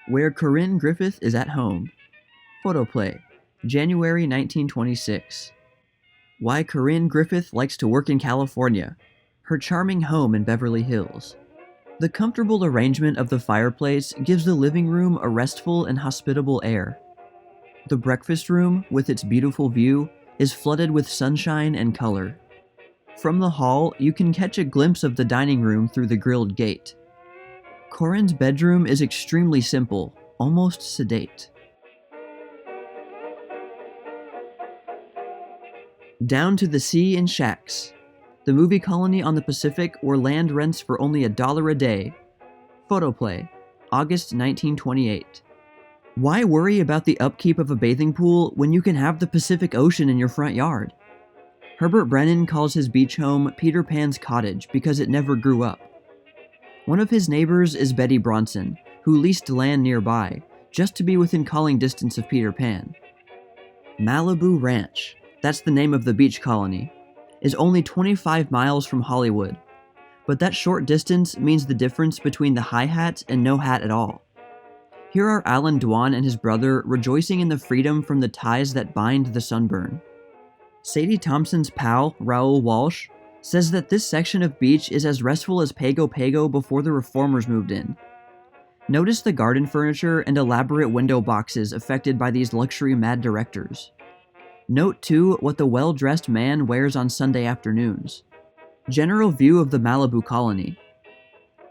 Where Corinne Griffith is at home. Photoplay, January 1926. Why Corinne Griffith likes to work in California. Her charming home in Beverly Hills. The comfortable arrangement of the fireplace gives the living room a restful and hospitable air. The breakfast room, with its beautiful view, is flooded with sunshine and color. From the hall, you can catch a glimpse of the dining room through the grilled gate. Corinne's bedroom is extremely simple, almost sedate. Down to the Sea in Shacks, the movie colony on the Pacific where land rents for only $1 a day. Photoplay, August 1928. Why worry about the upkeep of a bathing pool when you can have the Pacific Ocean in your front yard? Herbert Brennan calls his beach home Peter Pan's cottage because it never grew up. One of his neighbors is Betty Bronson, who leased land nearby, just to be within calling distance of Peter Pan. Malibu Ranch, that's the name of the beach colony, is only 25 miles from Hollywood, but that short distance means the difference between the high hat and no hat at all. Here are Alan Dwan and his brother rejoicing in the freedom from the ties that bind the sunburn. Sadie Thompson's pal, Raoul Walsh, says that this section of beach is as restful as Pago Pago before the reformers moved in. Notice the garden furniture and elaborate window boxes affected by these luxury mad directors. Note too what the well-dressed man wears on Sunday afternoons. General view of the Malibu colony.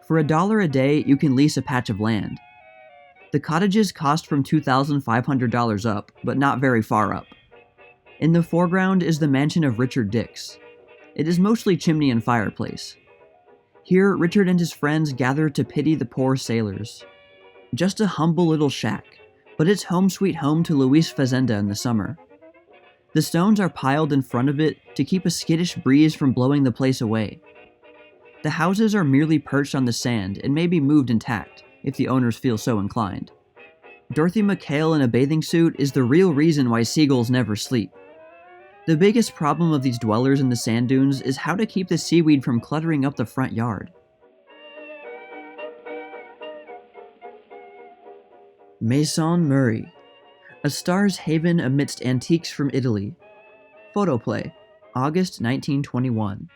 For $1 a day, you can lease a patch of land. The cottages cost from $2,500 up, but not very far up. In the foreground is the mansion of Richard Dix. It is mostly chimney and fireplace. Here, Richard and his friends gather to pity the poor sailors. Just a humble little shack, but it's home sweet home to Luis Fazenda in the summer. The stones are piled in front of it to keep a skittish breeze from blowing the place away. The houses are merely perched on the sand and may be moved intact, if the owners feel so inclined. Dorothy McHale in a bathing suit is the real reason why seagulls never sleep. The biggest problem of these dwellers in the sand dunes is how to keep the seaweed from cluttering up the front yard. Madison Murray, a star's haven amidst antiques from Italy. Photoplay, August 1921.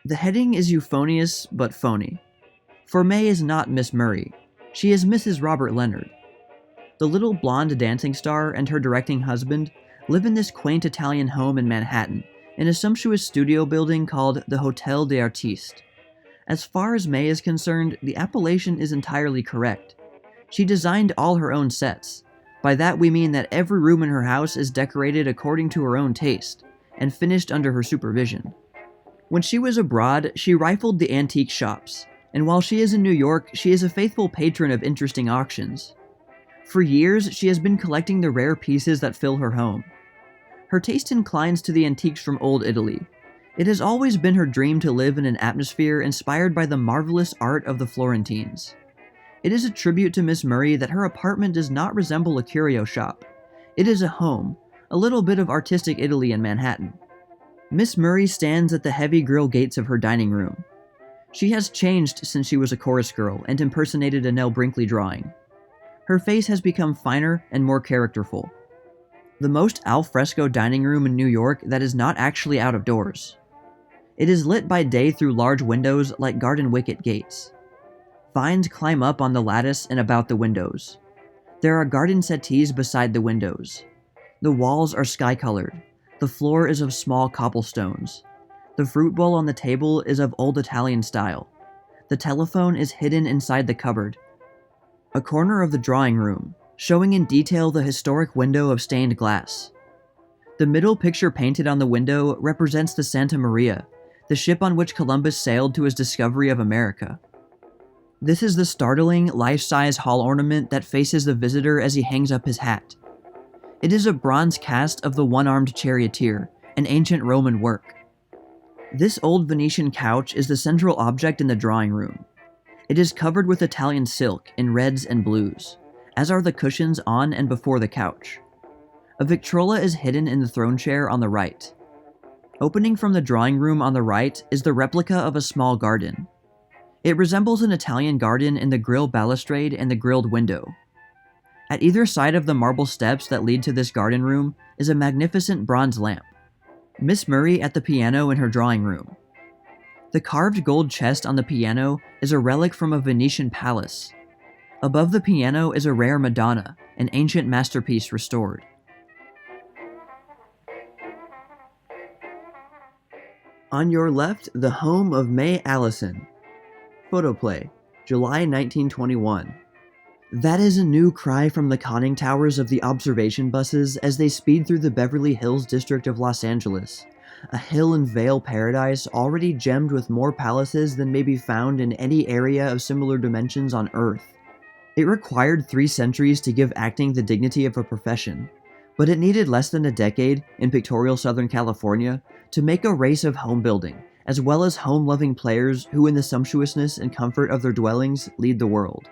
The heading is euphonious but phony. For May is not Miss Murray, she is Mrs. Robert Leonard. The little blonde dancing star and her directing husband live in this quaint Italian home in Manhattan, in a sumptuous studio building called the Hotel des Artistes. As far as May is concerned, the appellation is entirely correct. She designed all her own sets. By that we mean that every room in her house is decorated according to her own taste, and finished under her supervision. When she was abroad, she rifled the antique shops, and while she is in New York, she is a faithful patron of interesting auctions. For years, she has been collecting the rare pieces that fill her home. Her taste inclines to the antiques from old Italy. It has always been her dream to live in an atmosphere inspired by the marvelous art of the Florentines. It is a tribute to Miss Murray that her apartment does not resemble a curio shop. It is a home, a little bit of artistic Italy in Manhattan. Miss Murray stands at the heavy grill gates of her dining room. She has changed since she was a chorus girl and impersonated a Nell Brinkley drawing. Her face has become finer and more characterful. The most al fresco dining room in New York that is not actually out of doors. It is lit by day through large windows like garden wicket gates. Vines climb up on the lattice and about the windows. There are garden settees beside the windows. The walls are sky-colored. The floor is of small cobblestones. The fruit bowl on the table is of old Italian style. The telephone is hidden inside the cupboard. A corner of the drawing room, showing in detail the historic window of stained glass. The middle picture painted on the window represents the Santa Maria, the ship on which Columbus sailed to his discovery of America. This is the startling, life-size hall ornament that faces the visitor as he hangs up his hat. It is a bronze cast of the one-armed charioteer, an ancient Roman work. This old Venetian couch is the central object in the drawing room. It is covered with Italian silk in reds and blues, as are the cushions on and before the couch. A Victrola is hidden in the throne chair on the right. Opening from the drawing room on the right is the replica of a small garden. It resembles an Italian garden in the grill balustrade and the grilled window, At either side of the marble steps that lead to this garden room is a magnificent bronze lamp. Miss Murray at the piano in her drawing room. The carved gold chest on the piano is a relic from a Venetian palace. Above the piano is a rare Madonna, an ancient masterpiece restored. On your left, the home of May Allison. Photoplay, July 1921. That is a new cry from the conning towers of the observation buses as they speed through the Beverly Hills district of Los Angeles, a hill and vale paradise already gemmed with more palaces than may be found in any area of similar dimensions on Earth. It required 3 centuries to give acting the dignity of a profession, but it needed less than a decade in pictorial Southern California to make a race of home building, as well as home-loving players who in the sumptuousness and comfort of their dwellings lead the world.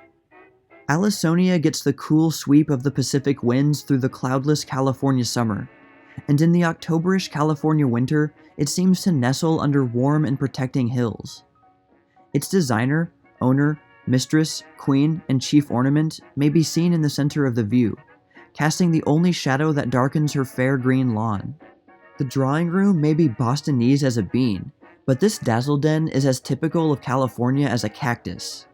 Allissonia gets the cool sweep of the Pacific winds through the cloudless California summer, and in the Octoberish California winter, it seems to nestle under warm and protecting hills. Its designer, owner, mistress, queen, and chief ornament may be seen in the center of the view, casting the only shadow that darkens her fair green lawn. The drawing room may be Bostonese as a bean, but this dazzle den is as typical of California as a cactus.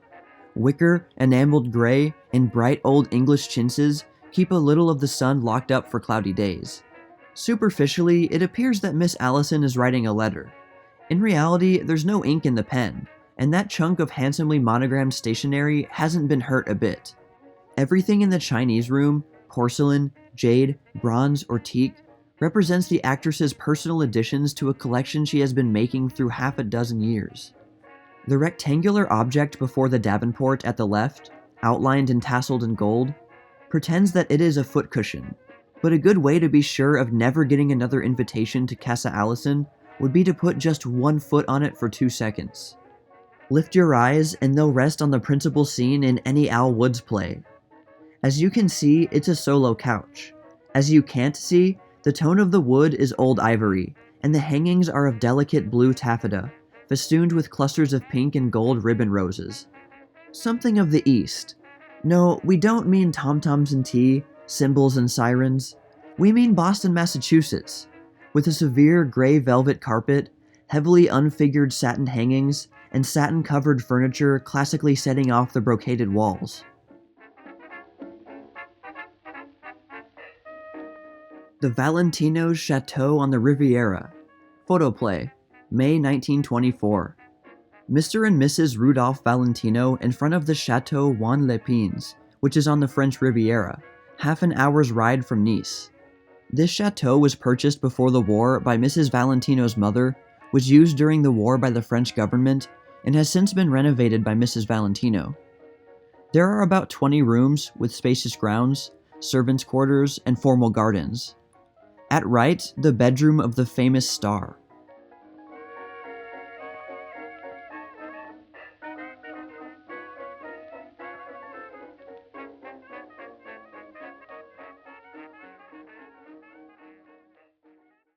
Wicker, enameled gray, and bright old English chintzes keep a little of the sun locked up for cloudy days. Superficially, it appears that Miss Allison is writing a letter. In reality, there's no ink in the pen, and that chunk of handsomely monogrammed stationery hasn't been hurt a bit. Everything in the Chinese room, porcelain, jade, bronze, or teak, represents the actress's personal additions to a collection she has been making through half a dozen years. The rectangular object before the davenport at the left, outlined and tasseled in gold, pretends that it is a foot cushion, but a good way to be sure of never getting another invitation to Casa Allison would be to put just 1 foot on it for 2 seconds. Lift your eyes and they'll rest on the principal scene in any Al Woods play. As you can see, it's a solo couch. As you can't see, the tone of the wood is old ivory, and the hangings are of delicate blue taffeta, festooned with clusters of pink and gold ribbon roses. Something of the East. No, we don't mean tom-toms and tea, cymbals and sirens. We mean Boston, Massachusetts, with a severe gray velvet carpet, heavily unfigured satin hangings, and satin-covered furniture classically setting off the brocaded walls. The Valentinos Chateau on the Riviera. Photoplay, May 1924. Mr. and Mrs. Rudolph Valentino in front of the Chateau Juan Lepines, which is on the French Riviera, half an hour's ride from Nice. This chateau was purchased before the war by Mrs. Valentino's mother, was used during the war by the French government, and has since been renovated by Mrs. Valentino. There are about 20 rooms with spacious grounds, servants' quarters, and formal gardens. At right, the bedroom of the famous star.